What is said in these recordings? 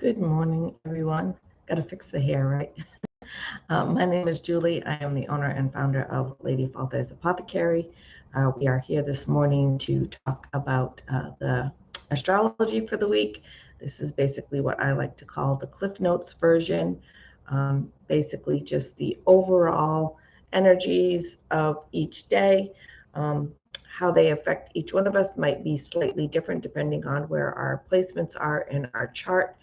Good morning, everyone. Got to fix the hair, right? My name is Julie. I am the owner and founder of Lady Falte's Apothecary. We are here this morning to talk about the astrology for the week. This is basically what I like to call the Cliff Notes version. Basically, just the overall energies of each day. How they affect each one of us might be slightly different depending on where our placements are in our chart.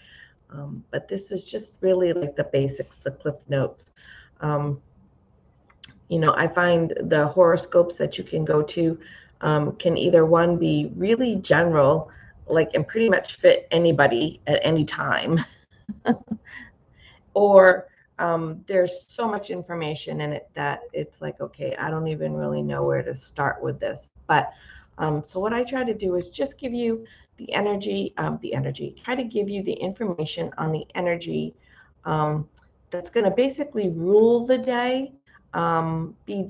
But this is just really like the basics, the Cliff Notes. I find the horoscopes that you can go to can either one be really general, and pretty much fit anybody at any time, or there's so much information in it that it's like, okay, I don't even really know where to start with this. But so what I try to do is just give you the energy, try to give you the information on the energy that's going to basically rule the day, be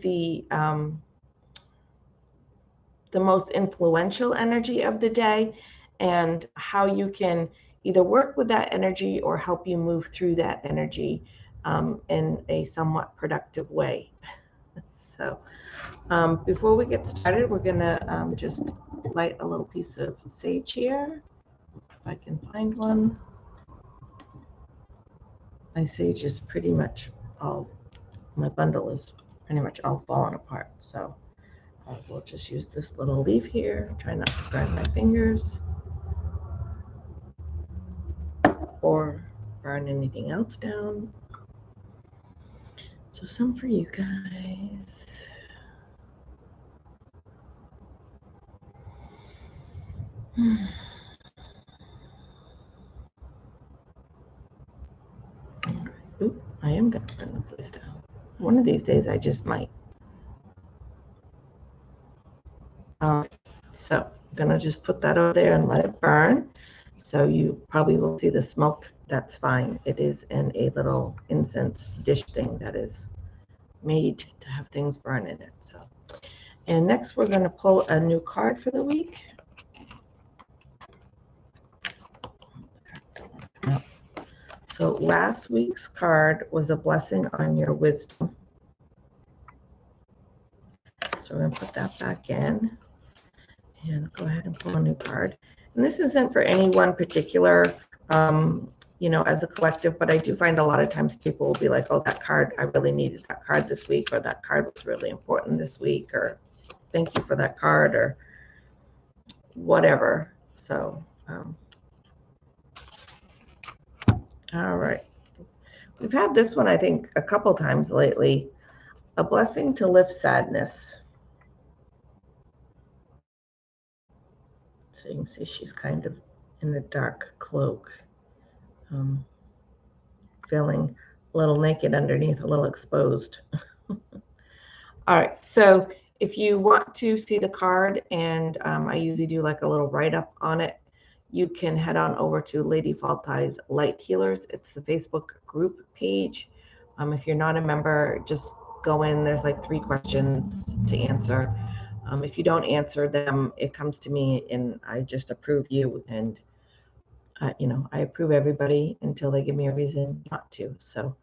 the most influential energy of the day, and how you can either work with that energy or help you move through that energy in a somewhat productive way. So before we get started, we're going to just light a little piece of sage here, if I can find one. My sage is pretty much all, my bundle is pretty much all falling apart. So we'll just use this little leaf here. Try not to burn my fingers or burn anything else down. So some for you guys. Oop, I am going to burn the place down. One of these days I just might. So I'm going to just put that over there and let it burn. So you probably will see the smoke. That's fine. It is in a little incense dish thing that is made to have things burn in it. So, and next we're going to pull a new card for the week. So last week's card was a blessing on your wisdom. So we're going to put that back in and go ahead and pull a new card. And this isn't for any one particular, as a collective, but I do find a lot of times people will be like, oh, that card, I really needed that card this week, or that card was really important this week, or thank you for that card, or whatever. So, all right. We've had this one, I think, a couple times lately. A blessing to lift sadness. So you can see she's kind of in a dark cloak, feeling a little naked underneath, a little exposed. All right, so if you want to see the card, and I usually do like a little write-up on it, you can head on over to Lady Falte's Light Healers. It's the Facebook group page. If you're not a member, just go in. There's like 3 questions to answer. If you don't answer them, it comes to me and I just approve you. And, I approve everybody until they give me a reason not to. So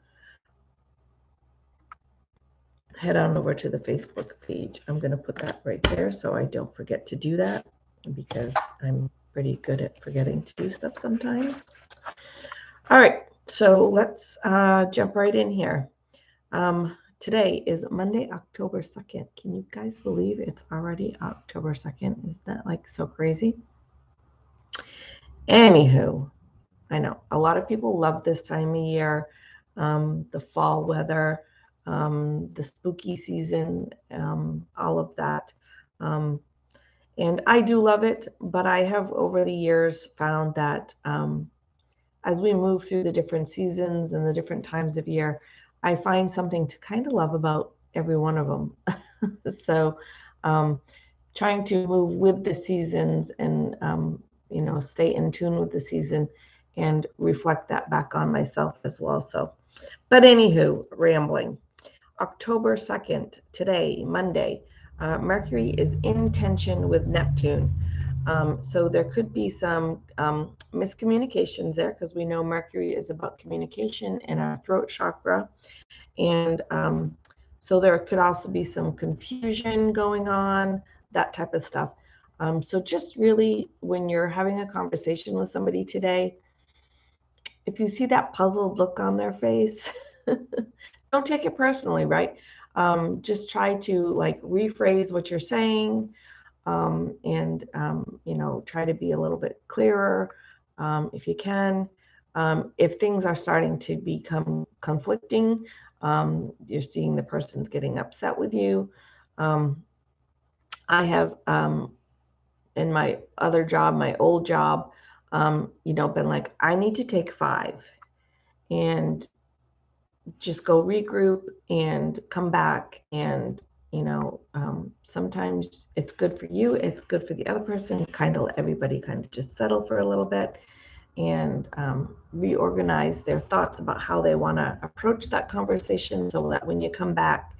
head on over to the Facebook page. I'm going to put that right there so I don't forget to do that, because I'm pretty good at forgetting to do stuff sometimes. All right, so let's jump right in here. Today is Monday, October 2nd. Can you guys believe it's already October 2nd? Isn't that like so crazy? Anywho, I know a lot of people love this time of year, the fall weather, the spooky season, all of that. And I do love it, but I have over the years found that as we move through the different seasons and the different times of year, I find something to kind of love about every one of them. So trying to move with the seasons and, stay in tune with the season and reflect that back on myself as well. So, but anywho, rambling. October 2nd, today, Monday, Mercury is in tension with Neptune. So there could be some miscommunications there, because we know Mercury is about communication and our throat chakra. And so there could also be some confusion going on, that type of stuff. So just really, when you're having a conversation with somebody today, if you see that puzzled look on their face, don't take it personally, right? Just try to like rephrase what you're saying, and try to be a little bit clearer, if you can. If things are starting to become conflicting, you're seeing the person's getting upset with you. I have, in my other job, my old job, been like, I need to take 5 and just go regroup and come back. And sometimes it's good for you, it's good for the other person, kind of let everybody kind of just settle for a little bit and reorganize their thoughts about how they want to approach that conversation, so that when you come back,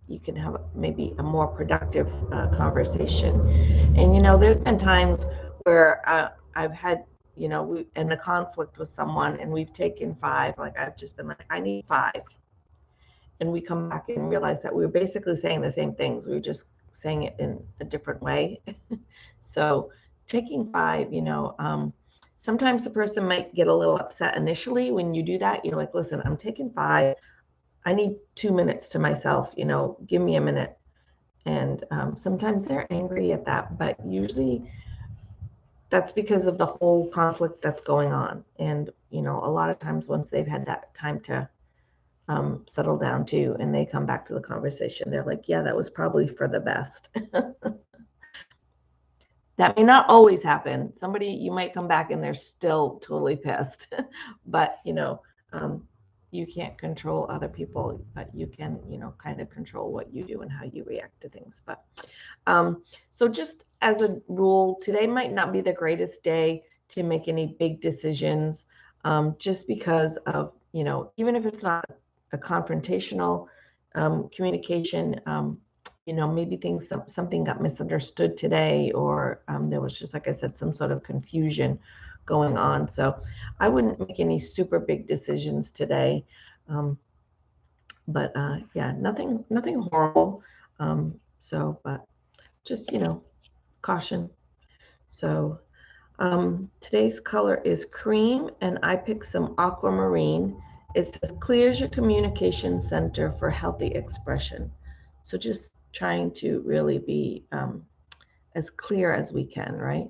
you can have maybe a more productive conversation. And there's been times where I've had we in a conflict with someone, and we've taken 5, like I've just been like, I need 5, and we come back and realize that we were basically saying the same things, we were just saying it in a different way. So taking 5, sometimes the person might get a little upset initially when you do that. You're like, listen, I'm taking 5, I need 2 minutes to myself, give me a minute. And sometimes they're angry at that, but usually that's because of the whole conflict that's going on. And a lot of times, once they've had that time to settle down too, and they come back to the conversation, they're like, yeah, that was probably for the best. That may not always happen. Somebody, you might come back and they're still totally pissed, but you can't control other people, but you can, kind of control what you do and how you react to things. But so just as a rule, today might not be the greatest day to make any big decisions, just because of, even if it's not a confrontational communication, maybe something got misunderstood today, or there was just, like I said, some sort of confusion going on. So I wouldn't make any super big decisions today. But yeah, nothing horrible. But just, caution. So today's color is cream, and I picked some aquamarine. It says clears your communication center for healthy expression. So just trying to really be as clear as we can, right?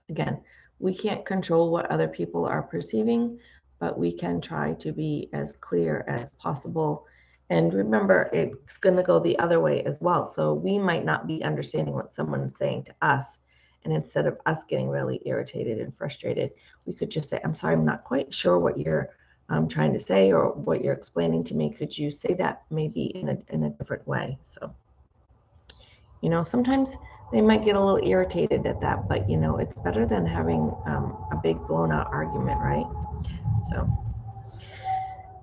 Again, we can't control what other people are perceiving, but we can try to be as clear as possible. And remember, it's going to go the other way as well. So we might not be understanding what someone is saying to us. And instead of us getting really irritated and frustrated, we could just say, I'm sorry, I'm not quite sure what you're trying to say or what you're explaining to me. Could you say that maybe in a different way? So, sometimes they might get a little irritated at that, but it's better than having a big blown out argument, right? So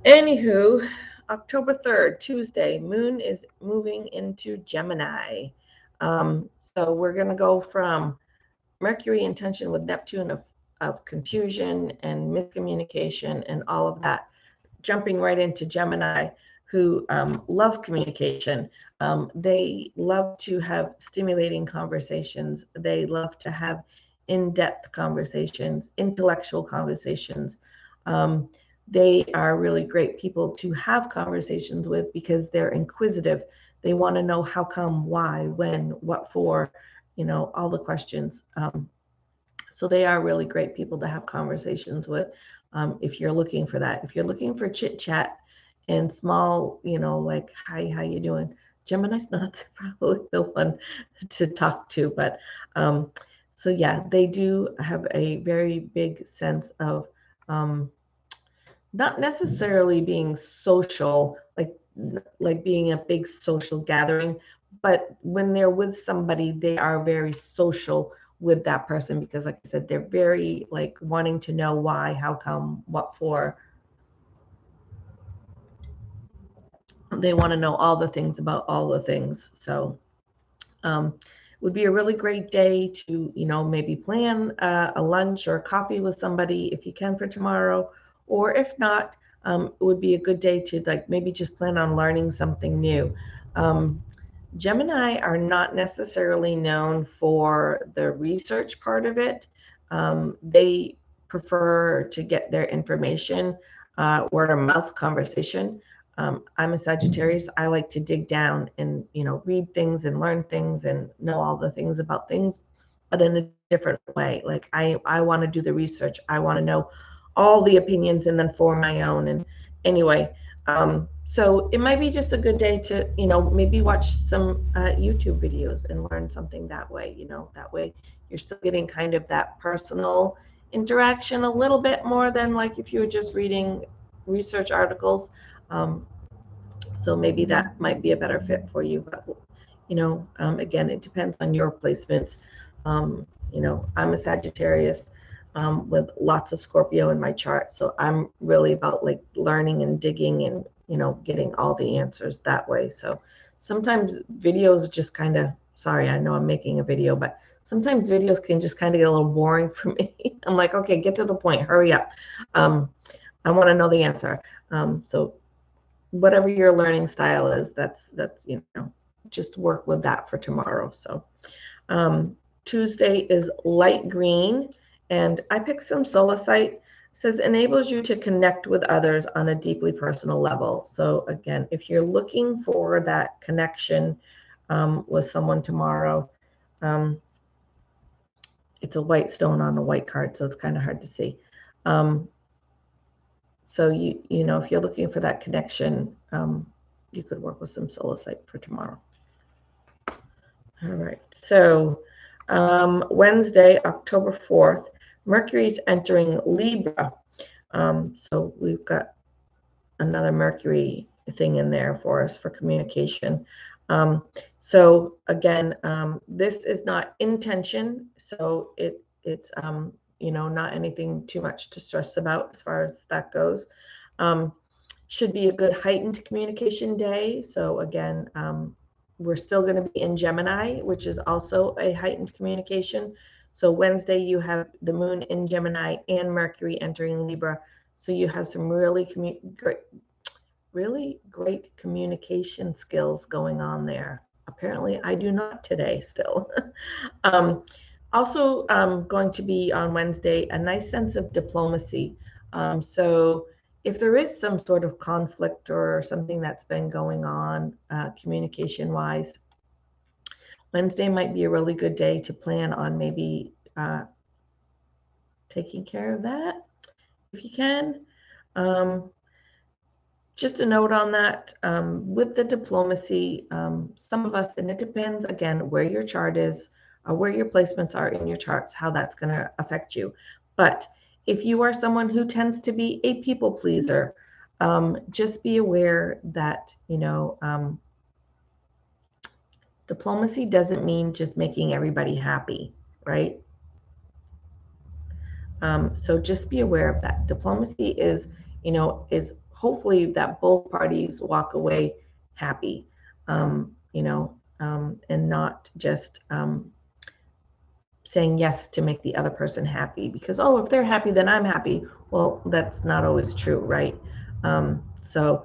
anywho, October 3rd, Tuesday, moon is moving into Gemini. So we're going to go from Mercury in tension with Neptune of confusion and miscommunication and all of that, jumping right into Gemini, who love communication. They love to have stimulating conversations. They love to have in-depth conversations, intellectual conversations. They are really great people to have conversations with because they're inquisitive. They want to know how come, why, when, what for, all the questions. So they are really great people to have conversations with. If you're looking for that, if you're looking for chit chat and small, like, hi, how you doing? Gemini's not probably the one to talk to, but so yeah, they do have a very big sense of not necessarily being social, like being a big social gathering, but when they're with somebody, they are very social with that person because, like I said, they're very like wanting to know why, how come, what for. They want to know all the things about all the things. So Would be a really great day to, maybe plan a lunch or a coffee with somebody if you can for tomorrow. Or if not, it would be a good day to like maybe just plan on learning something new. Gemini are not necessarily known for the research part of it. They prefer to get their information word of mouth conversation. I'm a Sagittarius. I like to dig down and, read things and learn things and know all the things about things, but in a different way. Like I want to do the research. I want to know all the opinions and then form my own. And anyway, so it might be just a good day to, maybe watch some YouTube videos and learn something that way. That way you're still getting kind of that personal interaction a little bit more than like if you were just reading research articles. So maybe that might be a better fit for you. But, again, it depends on your placements. I'm a Sagittarius with lots of Scorpio in my chart. So I'm really about like learning and digging and, getting all the answers that way. So sometimes videos just kind of, sorry, I know I'm making a video, but sometimes videos can just kind of get a little boring for me. I'm like, okay, get to the point, hurry up. I want to know the answer. So whatever your learning style is, that's just work with that for tomorrow. So Tuesday is light green, and I picked some solasite. It says enables you to connect with others on a deeply personal level. So again, if you're looking for that connection with someone tomorrow, it's a white stone on a white card, so it's kind of hard to see. So if you're looking for that connection, you could work with some solasite for tomorrow. All right. So Wednesday, October 4th, Mercury is entering Libra. So we've got another Mercury thing in there for us for communication. So again, this is not intention. So it's not anything too much to stress about as far as that goes. Should be a good heightened communication day. So again, we're still going to be in Gemini, which is also a heightened communication. So Wednesday, you have the moon in Gemini and Mercury entering Libra. So you have some really great communication skills going on there. Apparently, I do not today still. Also going to be on Wednesday, a nice sense of diplomacy. So if there is some sort of conflict or something that's been going on communication-wise, Wednesday might be a really good day to plan on maybe taking care of that if you can. Just a note on that, with the diplomacy, some of us, and it depends, again, where your chart is, where your placements are in your charts, how that's going to affect you. But if you are someone who tends to be a people pleaser, just be aware that, diplomacy doesn't mean just making everybody happy, right? So just be aware of that. Diplomacy is hopefully that both parties walk away happy, and not just saying yes to make the other person happy because, oh, if they're happy, then I'm happy. Well, that's not always true, right? So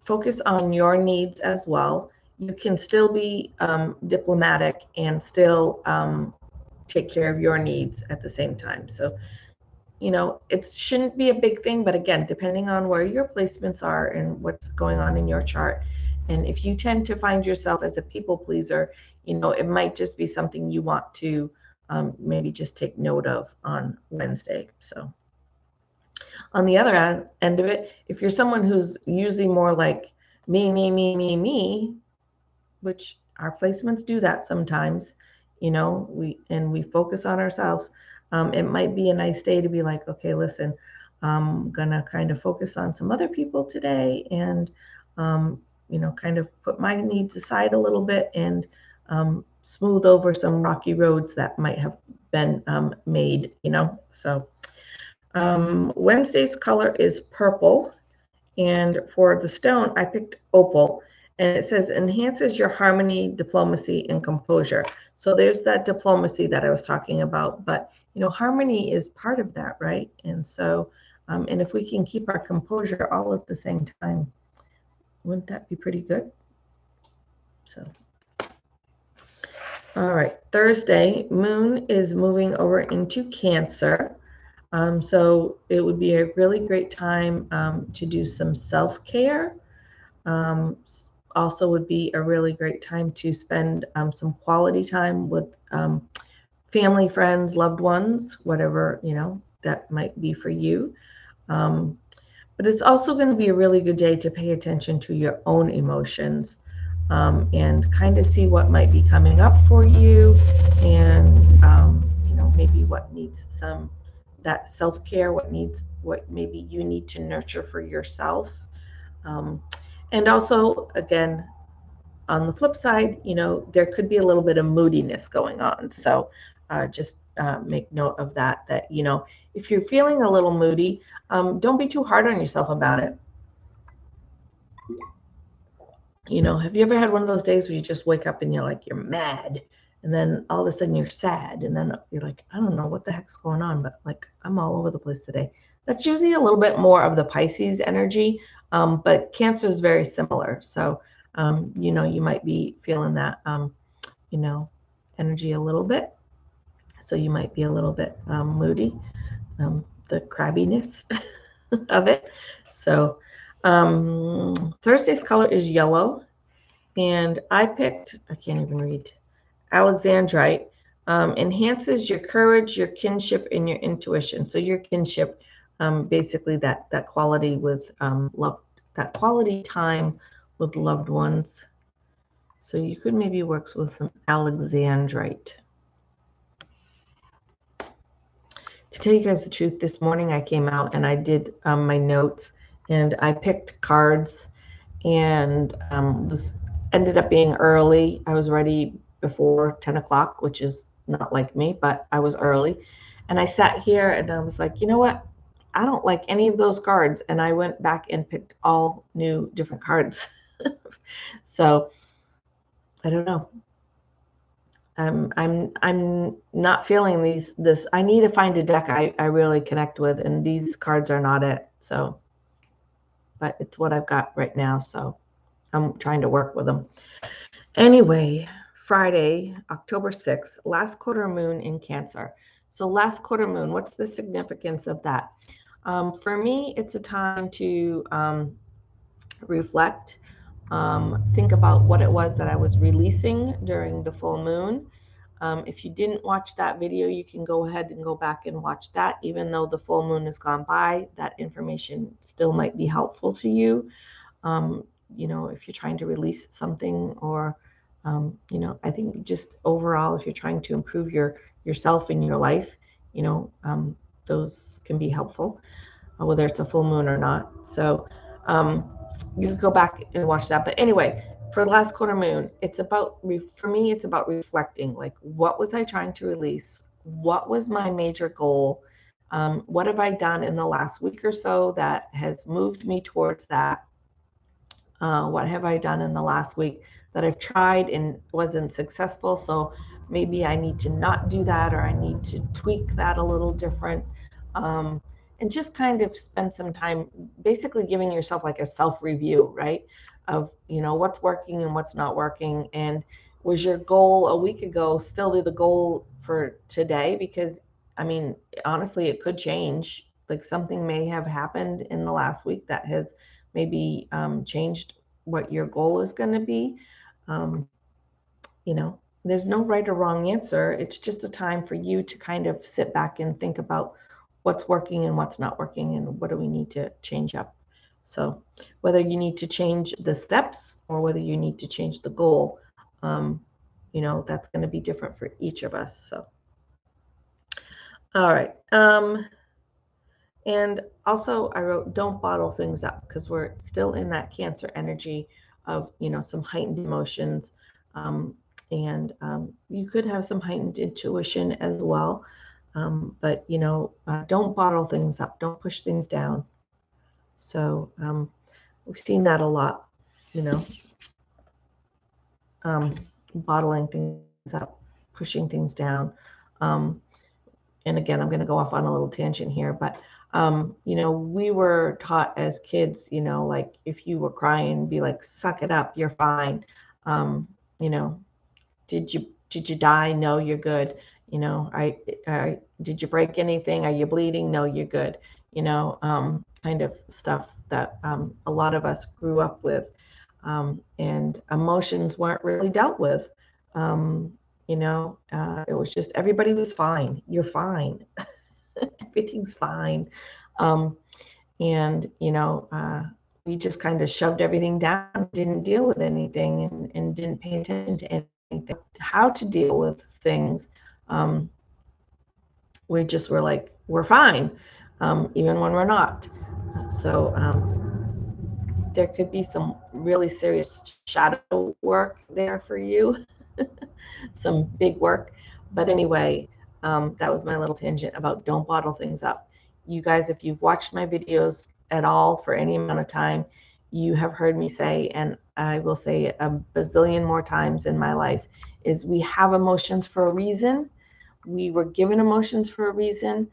focus on your needs as well. You can still be diplomatic and still take care of your needs at the same time. So, it shouldn't be a big thing, but again, depending on where your placements are and what's going on in your chart. And if you tend to find yourself as a people pleaser, it might just be something you want to maybe just take note of on Wednesday. So on the other end of it, if you're someone who's usually more like me, which our placements do that sometimes, we focus on ourselves. It might be a nice day to be like, okay, listen, I'm gonna kind of focus on some other people today and kind of put my needs aside a little bit and smooth over some rocky roads that might have been made, So Wednesday's color is purple, and for the stone, I picked opal. And it says enhances your harmony, diplomacy, and composure. So there's that diplomacy that I was talking about, but harmony is part of that, right? And so, and if we can keep our composure all at the same time, wouldn't that be pretty good? So, all right, Thursday, Moon is moving over into Cancer. So it would be a really great time to do some self-care. Also would be a really great time to spend some quality time with family, friends, loved ones, whatever, that might be for you. But it's also going to be a really good day to pay attention to your own emotions and kind of see what might be coming up for you and, maybe what needs that self-care, what maybe you need to nurture for yourself. And also, again, on the flip side, there could be a little bit of moodiness going on. So just make note of that, if you're feeling a little moody, don't be too hard on yourself about it. Have you ever had one of those days where you just wake up and you're mad, and then all of a sudden you're sad, and then you're like, I don't know what the heck's going on, but I'm all over the place today. That's usually a little bit more of the Pisces energy, but Cancer is very similar. So, you might be feeling that, energy a little bit. So you might be a little bit moody, the crabbiness of it. So Thursday's color is yellow, and I can't even read, Alexandrite. Enhances your courage, your kinship, and your intuition. So your kinship, basically that quality with love, that quality time with loved ones. So you could maybe work with some Alexandrite. To tell you guys the truth, this morning I came out and I did my notes, and I picked cards, and ended up being early. I was ready before 10 o'clock, which is not like me, but I was early. And I sat here and I was like, you know what? I don't like any of those cards. And I went back and picked all new different cards. So I don't know. I'm not feeling this. I need to find a deck I really connect with, and these cards are not it. So, but it's what I've got right now. So I'm trying to work with them. Anyway, Friday, October 6th, last quarter moon in Cancer. So last quarter moon, what's the significance of that? For me, it's a time to reflect, think about what it was that I was releasing during the full moon. If you didn't watch that video, you can go ahead and go back and watch that. Even though the full moon has gone by, that information still might be helpful to you. If you're trying to release something, or, I think just overall, if you're trying to improve yourself in your life, those can be helpful, whether it's a full moon or not. So you could go back and watch that. But anyway, for the last quarter moon, for me, it's about reflecting, like, what was I trying to release? What was my major goal? What have I done in the last week or so that has moved me towards that? What have I done in the last week that I've tried and wasn't successful? So maybe I need to not do that, or I need to tweak that a little different. And just kind of spend some time basically giving yourself like a self-review, right? Of, what's working and what's not working. And was your goal a week ago still the goal for today? Because, honestly, it could change. Like, something may have happened in the last week that has maybe changed what your goal is going to be. There's no right or wrong answer. It's just a time for you to kind of sit back and think about what's working and what's not working, and what do we need to change up. So whether you need to change the steps or whether you need to change the goal, that's going to be different for each of us. So, all right. And also I wrote, don't bottle things up, because we're still in that Cancer energy of, some heightened emotions. And you could have some heightened intuition as well. But, don't bottle things up. Don't push things down. So we've seen that a lot, bottling things up, pushing things down. And again, I'm going to go off on a little tangent here, but we were taught as kids, like if you were crying, be like, suck it up, you're fine. Um, you know, did you die? No, you're good. Did you break anything? Are you bleeding? No, you're good. Kind of stuff that a lot of us grew up with, and emotions weren't really dealt with. It was just everybody was fine. You're fine. Everything's fine. Um, and we just kind of shoved everything down, didn't deal with anything, and didn't pay attention to anything, how to deal with things. We just were like, we're fine, even when we're not. So there could be some really serious shadow work there for you, some big work. But anyway, that was my little tangent about don't bottle things up. You guys, if you've watched my videos at all for any amount of time, you have heard me say, and I will say a bazillion more times in my life, is we have emotions for a reason. We were given emotions for a reason.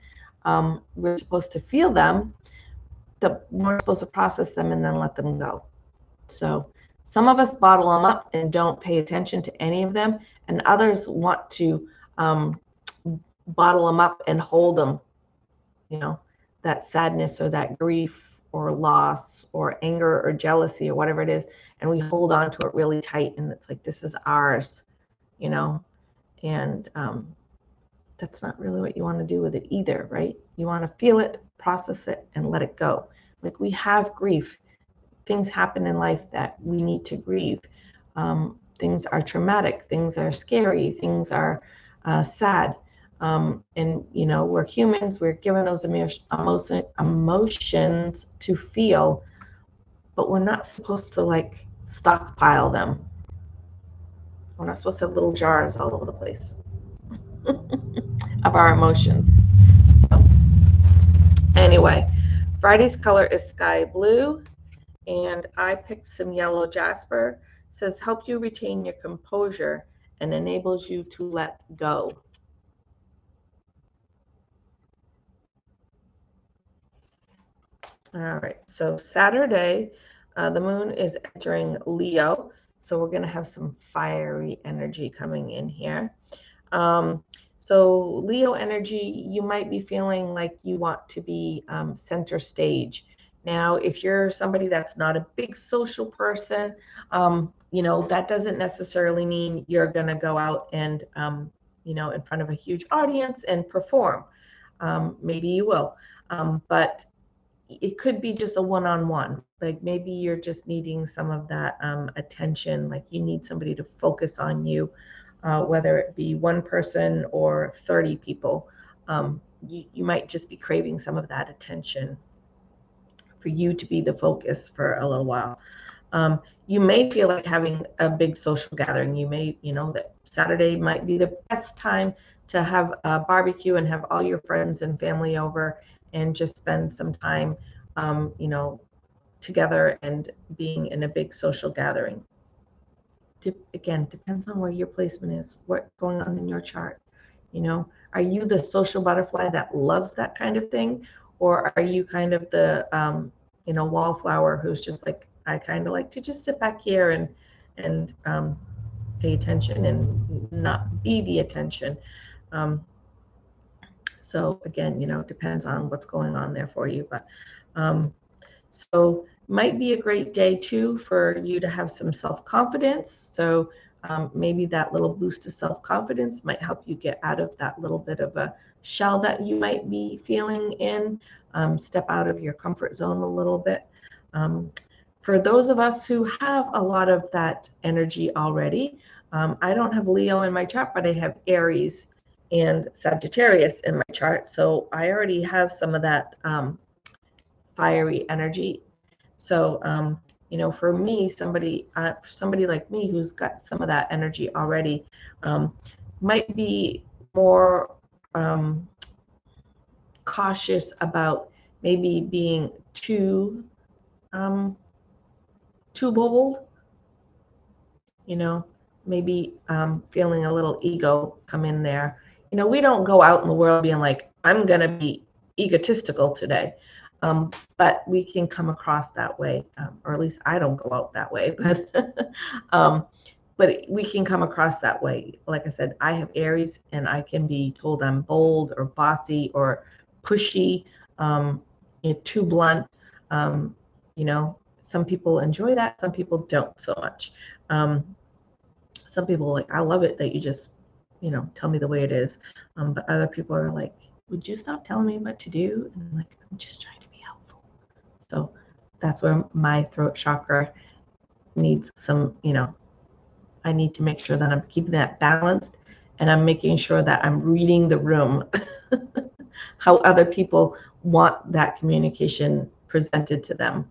We're supposed to feel them. We're supposed to process them and then let them go. So some of us bottle them up and don't pay attention to any of them, and others want to bottle them up and hold them, that sadness or that grief or loss or anger or jealousy or whatever it is, and we hold on to it really tight, and it's like, this is ours, and that's not really what you want to do with it either, right? You want to feel it, process it, and let it go. Like, we have grief. Things happen in life that we need to grieve. Things are traumatic. Things are scary. Things are sad. And, we're humans. We're given those emotions to feel, but we're not supposed to, stockpile them. We're not supposed to have little jars all over the place of our emotions. So, anyway, Friday's color is sky blue. And I picked some yellow jasper. It says help you retain your composure and enables you to let go. All right, so Saturday, the moon is entering Leo, so we're going to have some fiery energy coming in here. So Leo energy, you might be feeling like you want to be center stage. Now, if you're somebody that's not a big social person, that doesn't necessarily mean you're going to go out and, in front of a huge audience and perform. Maybe you will, but it could be just a one-on-one. Like maybe you're just needing some of that attention, like you need somebody to focus on you, whether it be one person or 30 people. You might just be craving some of that attention for you to be the focus for a little while. You may feel like having a big social gathering. You may, that Saturday might be the best time to have a barbecue and have all your friends and family over and just spend some time, together and being in a big social gathering. Again, depends on where your placement is, what's going on in your chart. Are you the social butterfly that loves that kind of thing? Or are you kind of the, wallflower who's just like, I kind of like to just sit back here and pay attention and not be the attention. So again, it depends on what's going on there for you. But so might be a great day too for you to have some self-confidence. So maybe that little boost of self-confidence might help you get out of that little bit of a shell that you might be feeling in, step out of your comfort zone a little bit. For those of us who have a lot of that energy already, I don't have Leo in my chart, but I have Aries and Sagittarius in my chart. So I already have some of that fiery energy. So, for me, somebody like me who's got some of that energy already, might be more cautious about maybe being too bold, maybe feeling a little ego come in there. You know, we don't go out in the world being like, I'm going to be egotistical today. But we can come across that way, or at least I don't go out that way, but we can come across that way. Like I said, I have Aries and I can be told I'm bold or bossy or pushy, too blunt. You know, some people enjoy that, some people don't so much. Some people are like, I love it that you just, you know, tell me the way it is. But other people are like, would you stop telling me what to do? And I'm like, I'm just trying to be helpful. So that's where my throat chakra needs some, you know, I need to make sure that I'm keeping that balanced and I'm making sure that I'm reading the room, how other people want that communication presented to them.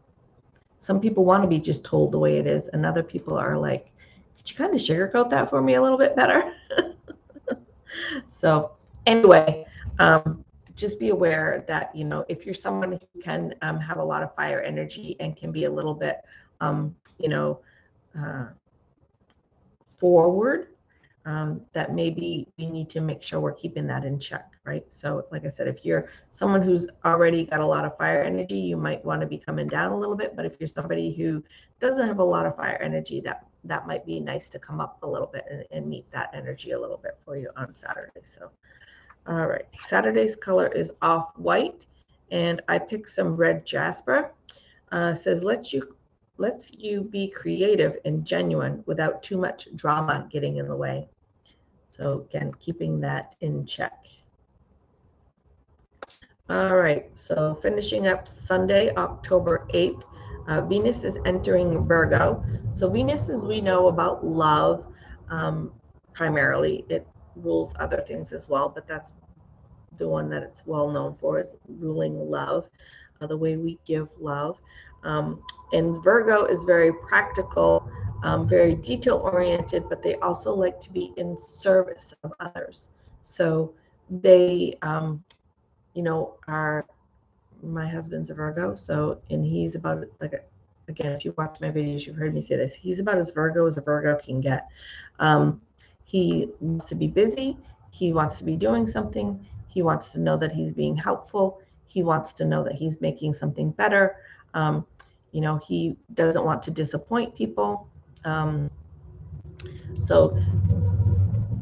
Some people want to be just told the way it is, and other people are like, could you kind of sugarcoat that for me a little bit better? So anyway, just be aware that, you know, if you're someone who can have a lot of fire energy and can be a little bit, you know, forward, that maybe we need to make sure we're keeping that in check, right? So like I said, if you're someone who's already got a lot of fire energy, you might want to be coming down a little bit. But if you're somebody who doesn't have a lot of fire energy, that might be nice to come up a little bit and meet that energy a little bit for you on Saturday. So, all right, Saturday's color is off white, and I picked some red jasper. Says lets you be creative and genuine without too much drama getting in the way. So again, keeping that in check. All right, so finishing up Sunday, October 8th, Venus is entering Virgo. So Venus, as we know, about love, primarily. It rules other things as well, but that's the one that it's well known for, is ruling love, the way we give love. And Virgo is very practical, very detail oriented, but they also like to be in service of others. So they, you know, my husband's a Virgo, so, and he's about, like, again, if you watch my videos, you've heard me say this, he's about as Virgo as a Virgo can get. He wants to be busy. He wants to be doing something. He wants to know that he's being helpful. He wants to know that he's making something better. You know, he doesn't want to disappoint people. So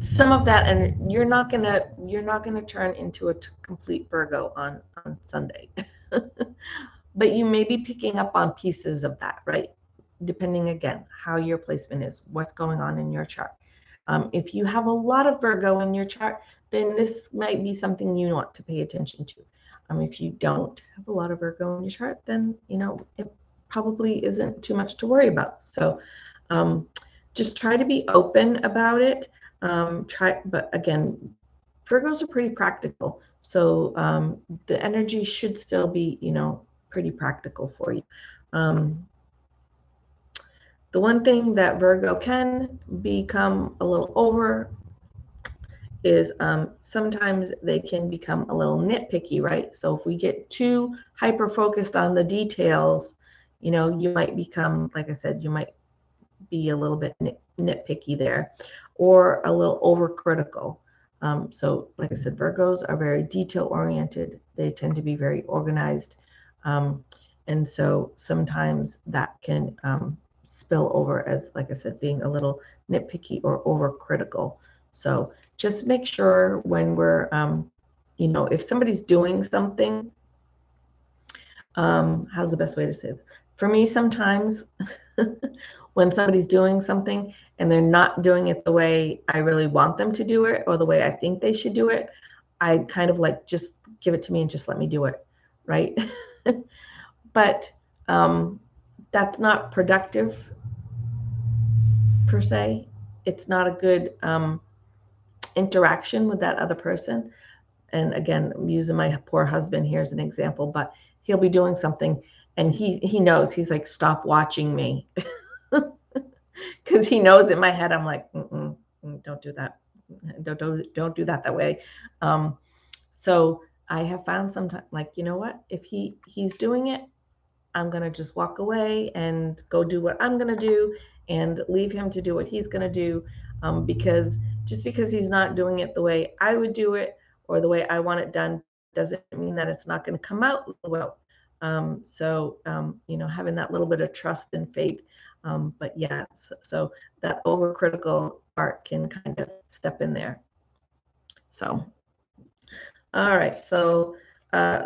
some of that, and you're not gonna turn into a complete Virgo on Sunday. But you may be picking up on pieces of that, right? Depending, again, how your placement is, what's going on in your chart. If you have a lot of Virgo in your chart, then this might be something you want to pay attention to. If you don't have a lot of Virgo in your chart, then, you know, it probably isn't too much to worry about. So just try to be open about it. But again, Virgos are pretty practical. So the energy should still be, you know, pretty practical for you. The one thing that Virgo can become a little over is sometimes they can become a little nitpicky, right? So if we get too hyper focused on the details, you know, you might become, like I said, you might be a little bit nitpicky there, or a little overcritical. So like I said, Virgos are very detail oriented. They tend to be very organized. And so sometimes that can spill over as, like I said, being a little nitpicky or overcritical. So just make sure when we're, you know, if somebody's doing something, how's the best way to say it? For me, sometimes when somebody's doing something and they're not doing it the way I really want them to do it, or the way I think they should do it, I kind of like, just give it to me and just let me do it, right? But that's not productive per se. It's not a good interaction with that other person. And again, I'm using my poor husband here as an example, but he'll be doing something and he knows, he's like, stop watching me. Because he knows in my head, I'm like, don't do that. Don't do that way. So I have found sometimes, like, you know what, if he's doing it, I'm going to just walk away and go do what I'm going to do. and leave him to do what he's going to do, because just because he's not doing it the way I would do it or the way I want it done doesn't mean that it's not going to come out well. Having that little bit of trust and faith. But yeah, so that overcritical part can kind of step in there. So, all right. So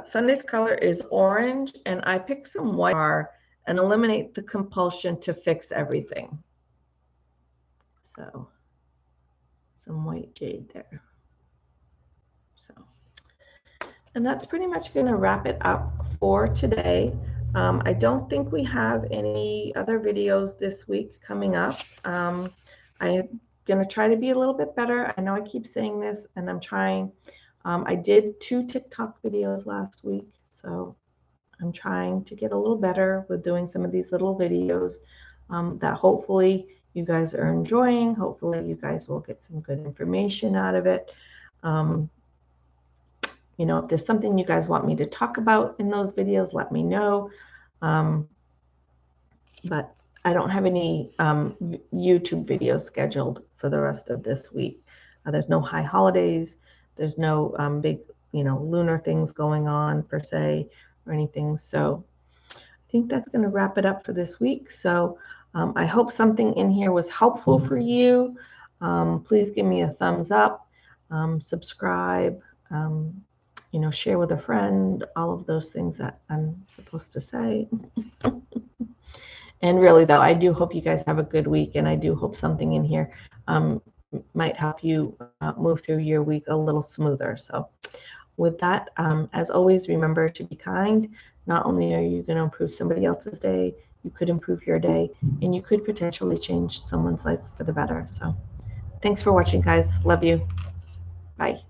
Sunday's color is orange, and I picked some white and eliminate the compulsion to fix everything. So some white jade there. So, and that's pretty much going to wrap it up for today. I don't think we have any other videos this week coming up. I'm going to try to be a little bit better. I know I keep saying this, and I'm trying. I did 2 TikTok videos last week, so I'm trying to get a little better with doing some of these little videos that hopefully you guys are enjoying. Hopefully you guys will get some good information out of it. If there's something you guys want me to talk about in those videos, let me know. But I don't have any YouTube videos scheduled for the rest of this week. There's no high holidays. There's no big, lunar things going on per se or anything. So I think that's going to wrap it up for this week. So I hope something in here was helpful for you. Please give me a thumbs up, subscribe, share with a friend, all of those things that I'm supposed to say. And really, though, I do hope you guys have a good week, and I do hope something in here might help you move through your week a little smoother. So with that, as always, remember to be kind. Not only are you going to improve somebody else's day, you could improve your day, and you could potentially change someone's life for the better. So thanks for watching, guys. Love you. Bye.